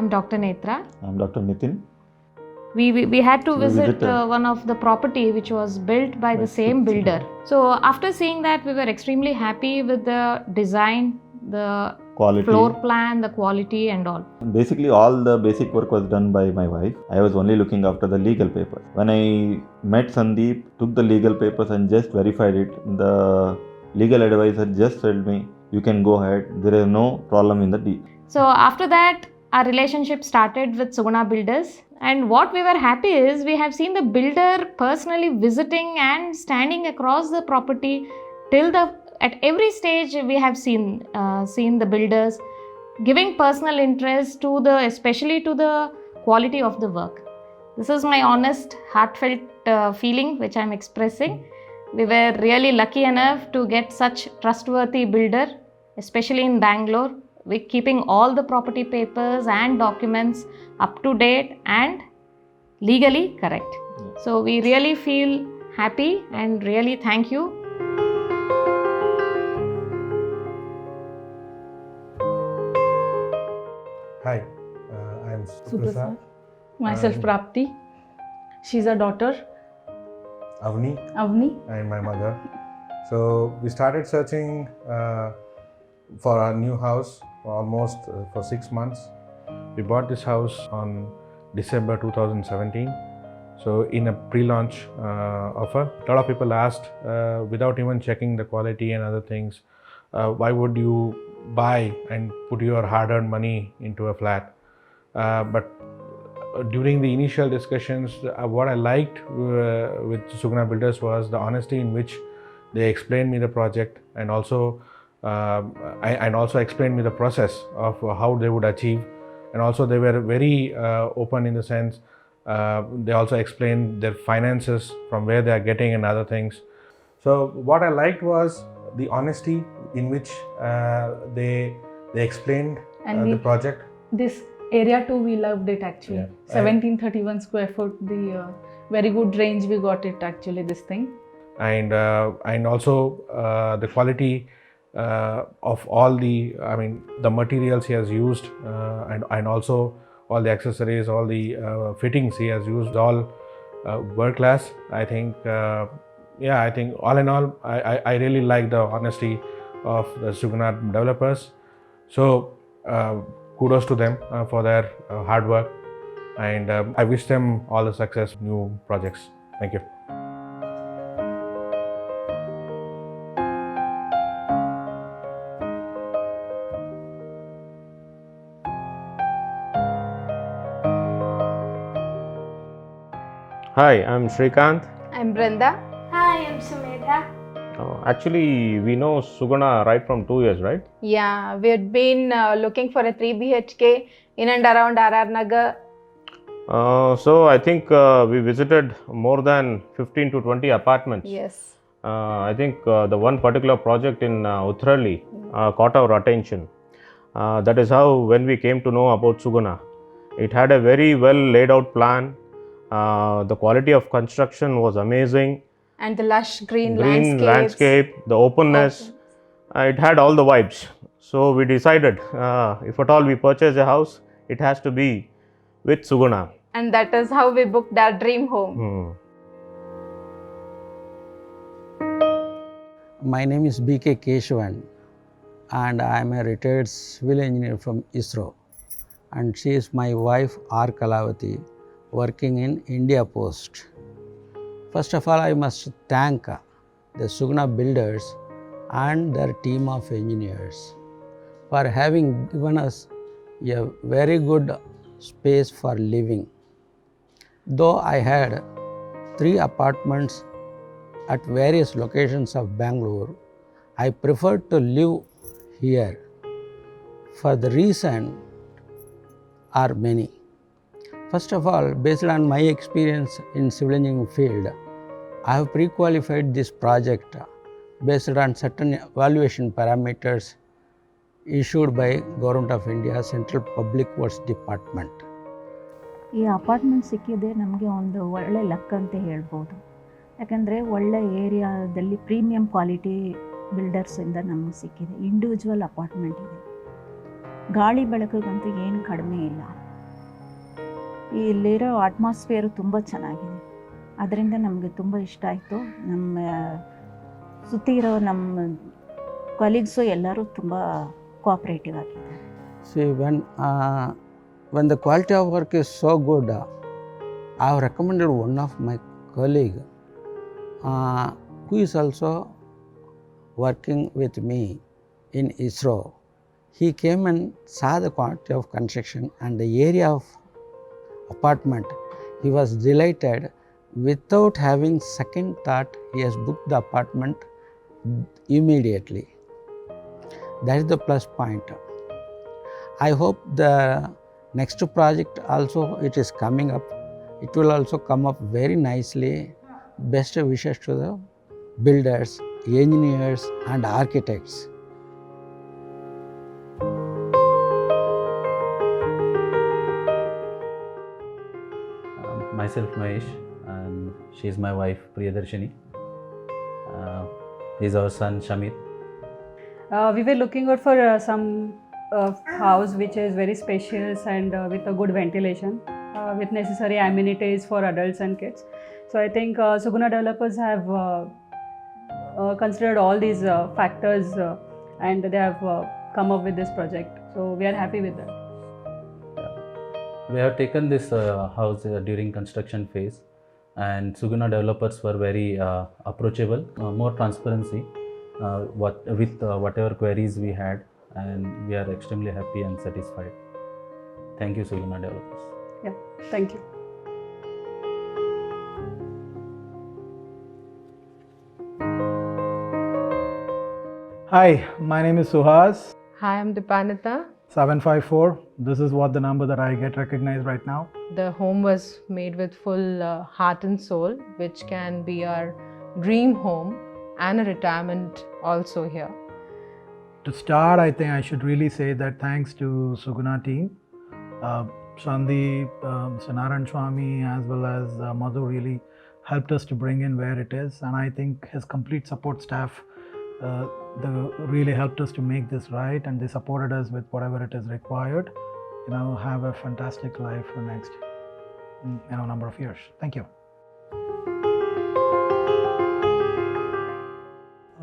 I'm Dr. Netra. I'm Dr. Nitin. We had to visit one of the property which was built by the same builder. So after seeing that, we were extremely happy with the design, the Quality. Floor plan, the quality and all. Basically, all the basic work was done by my wife. I was only looking after the legal papers. When I met Sandeep, took the legal papers and just verified it, the legal advisor just told me, you can go ahead. There is no problem in the deal. So after that, our relationship started with Suguna Builders. And what we were happy is we have seen the builder personally visiting and standing across the property at every stage we have seen the builders giving personal interest to especially to the quality of the work. This is my honest, heartfelt feeling which I am expressing. We were really lucky enough to get such trustworthy builder, especially in Bangalore. We're keeping all the property papers and documents up to date and legally correct. So we really feel happy and really thank you. Hi, I am Suprasad. Myself Prapti. She's a daughter. Avni. And my mother. So we started searching for our new house almost for 6 months. We bought this house on December 2017. So in a pre-launch offer, a lot of people asked without even checking the quality and other things, why would you buy and put your hard-earned money into a flat? But during the initial discussions, what I liked with Suguna Builders was the honesty in which they explained me the project and also explained me the process of how they would achieve. And also they were very open in the sense, they also explained their finances from where they are getting and other things. So what I liked was the honesty in which they explained the project. This area too, we loved it actually. Yeah. 1731 square foot, the very good range we got it actually, this thing. And also the quality of all the materials he has used and also all the accessories, all the fittings he has used, all world class. I think all in all, I really like the honesty of the Suguna developers. So kudos to them for their hard work, and I wish them all the success new projects. Thank you. Hi, I'm Srikanth. I'm Brenda. Hi, I'm Sumedha. Actually, we know Suguna right from 2 years, right? Yeah, we had been looking for a 3 BHK in and around RR Nagar. So I think we visited more than 15 to 20 apartments. Yes. I think the one particular project in Uttarali caught our attention. That is how when we came to know about Suguna. It had a very well laid out plan. The quality of construction was amazing. And the lush green landscape, the openness, it had all the vibes. So we decided if at all we purchase a house, it has to be with Suguna. And that is how we booked our dream home. My name is B.K. Keshavan and I am a retired civil engineer from ISRO, and she is my wife R. Kalavati, working in India Post. First of all, I must thank the Suguna Builders and their team of engineers for having given us a very good space for living. Though I had 3 apartments at various locations of Bangalore, I preferred to live here. For the reason are many. First of all, based on my experience in civil engineering field, I have pre-qualified this project based on certain evaluation parameters issued by Government of India Central Public Works Department. ಈ apartment ಸಿಕ್ಕಿದೆ ನಮಗೆ ಒಂದು ಒಳ್ಳೆ luck ಅಂತ ಹೇಳ್ಬೋದು. ಯಾಕಂದರೆ ಒಳ್ಳೆ ಏರಿಯಾದಲ್ಲಿ ಪ್ರೀಮಿಯಂ ಕ್ವಾಲಿಟಿ ಬಿಲ್ಡರ್ಸಿಂದ ನಮಗೆ ಸಿಕ್ಕಿದೆ. ಇಂಡಿವಿಜುವಲ್ ಅಪಾರ್ಟ್ಮೆಂಟ್ ಇದೆ. ಗಾಳಿ ಬೆಳಕಿಗಂತೂ ಏನು ಕಡಿಮೆ ಇಲ್ಲ. ಇಲ್ಲಿರೋ ಅಟ್ಮಾಸ್ಫಿಯರು ತುಂಬ ಚೆನ್ನಾಗಿದೆ. ಅದರಿಂದ ನಮಗೆ ತುಂಬ ಇಷ್ಟ ಆಯಿತು. ನಮ್ಮ ಸುತ್ತಿ ಇರೋ ನಮ್ಮ ಕೊಲೀಗ್ಸು ಎಲ್ಲರೂ ತುಂಬ ಕೋಆಪ್ರೇಟಿವ್ ಆಗಿದ್ದಾರೆ. See, when the quality of work is so good, I have recommended one of my colleague who is also working with me in ISRO. He came and saw the quality of construction and the area of apartment. He was delighted. Without having second thought, he has booked the apartment immediately. That is the plus point. I hope the next project also it is coming up. It will also come up very nicely. Best wishes to the builders, engineers and architects. Myself Mahesh, and she is my wife Priyadarshini. He is our son Shamit. We were looking out for some house which is very spacious and with a good ventilation, with necessary amenities for adults and kids. So I think Suguna developers have considered all these factors and they have come up with this project. So we are happy with that. We have taken this house during construction phase, and Suguna developers were very approachable, more transparency with whatever queries we had, and we are extremely happy and satisfied. Thank you, Suguna developers. Yeah, thank you. Hi, my name is Suhas. Hi, I'm Dipanita. 754. This is what the number that I get recognized right now. The home was made with full heart and soul, which can be our dream home and a retirement also here. To start, I think I should really say that thanks to Suguna team, Sandeep, Sanaran Swami as well as Madhu really helped us to bring in where it is, and I think his complete support staff they really helped us to make this right, and they supported us with whatever it is required. Have a fantastic life for next number of years. Thank you.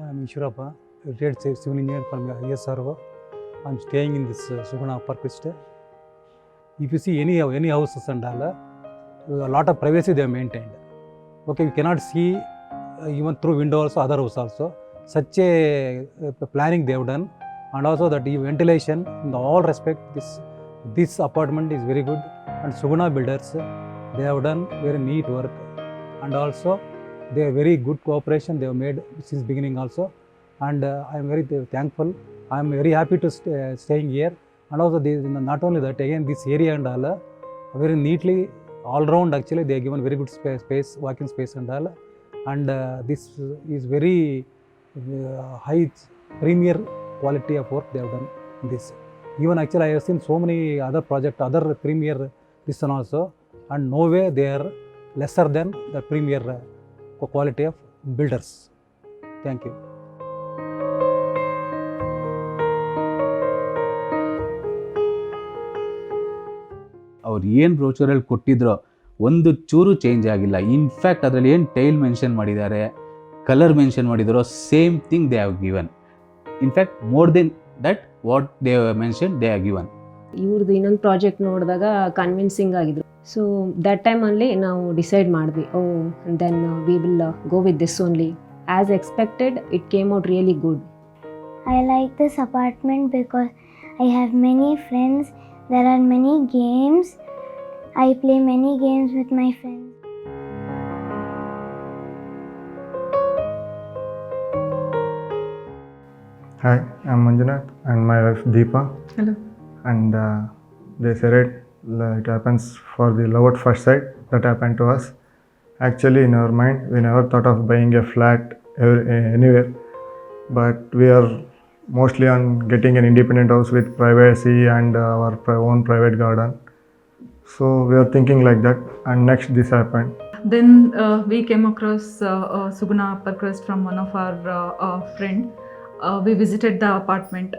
I am Ishwarappa, retired civil engineer from ISRO. I am staying in this Suguna Upper Crest. If you see any houses and all, a lot of privacy they have maintained. Okay, you cannot see even through window also, other house also. Such a planning they have done, and also that ventilation in all respect this apartment is very good, and Suguna builders they have done very neat work, and also they are very good cooperation they have made since beginning also, and I am very thankful. I am very happy to staying here, and also not only that, again this area and all very neatly all round actually they have given very good space, walking space and all, and this is very high premier quality of work they have done in this. Even actually I have seen so many other projects, other premier this one also, and no way they are lesser than the premier quality of builders. Thank you. ಅವ್ರು ಏನು ಬ್ರೋಚರಲ್ಲಿ ಕೊಟ್ಟಿದ್ರೋ ಒಂದು ಚೂರು change ಆಗಿಲ್ಲ. In fact ಅದರಲ್ಲಿ ಏನು tile mention ಮಾಡಿದ್ದಾರೆ, colour mention ಮಾಡಿದಾರೋ same thing they have given. In fact more than that what they mention they have given. ಇವ್ರದ್ದು ಇನ್ನೊಂದು ಪ್ರಾಜೆಕ್ಟ್ ನೋಡಿದಾಗ ಕನ್ವಿನ್ಸಿಂಗ್ ಆಗಿದ್ರು. ಸೊ ದಟ್ ಟೈಮಲ್ಲಿ ನಾವು ಡಿಸೈಡ್ ಮಾಡಿದ್ವಿ, then we will go with this only. As expected it came out really good. I like this apartment because I have many friends. There are many games. I play many games with my friends. Hi, I'm Manjunath and my wife Deepa. Hello. And they said it happens for the love at first sight that happened to us. Actually, in our mind, we never thought of buying a flat anywhere, but we are mostly on getting an independent house with privacy and our own private garden. So we are thinking like that, and next this happened. Then we came across Suguna Upper Crest from one of our friend. We visited the apartment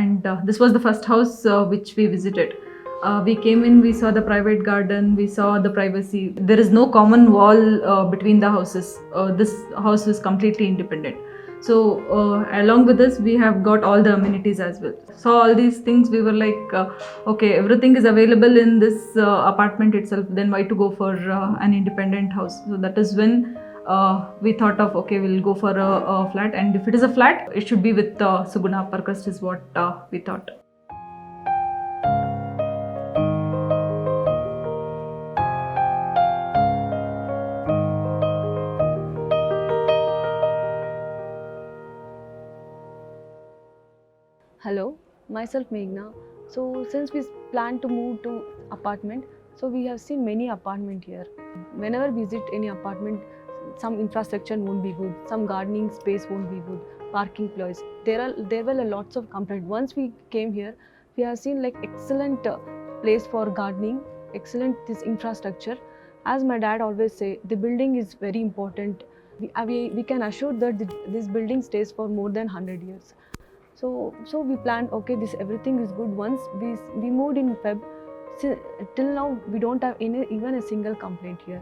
and this was the first house which we visited. We came in, we saw the private garden, we saw the privacy. There is no common wall between the houses. This house is completely independent. So along with this, we have got all the amenities as well. So all these things, we were like, okay, everything is available in this apartment itself. Then why to go for an independent house? So that is when we thought of, okay, we'll go for a flat. And if it is a flat, it should be with Suguna Parkrest is what we thought. Hello, myself Meghna. So since we plan to move to apartment, so we have seen many apartment here. Whenever we visit any apartment, some infrastructure won't be good, some gardening space won't be good, parking place. There were lots of complaints. Once we came here, we have seen like excellent place for gardening, excellent this infrastructure. As my dad always say, the building is very important. We can assure that this building stays for more than 100 years. So we planned, okay, this everything is good. Once we moved in Feb, till now we don't have even a single complaint here.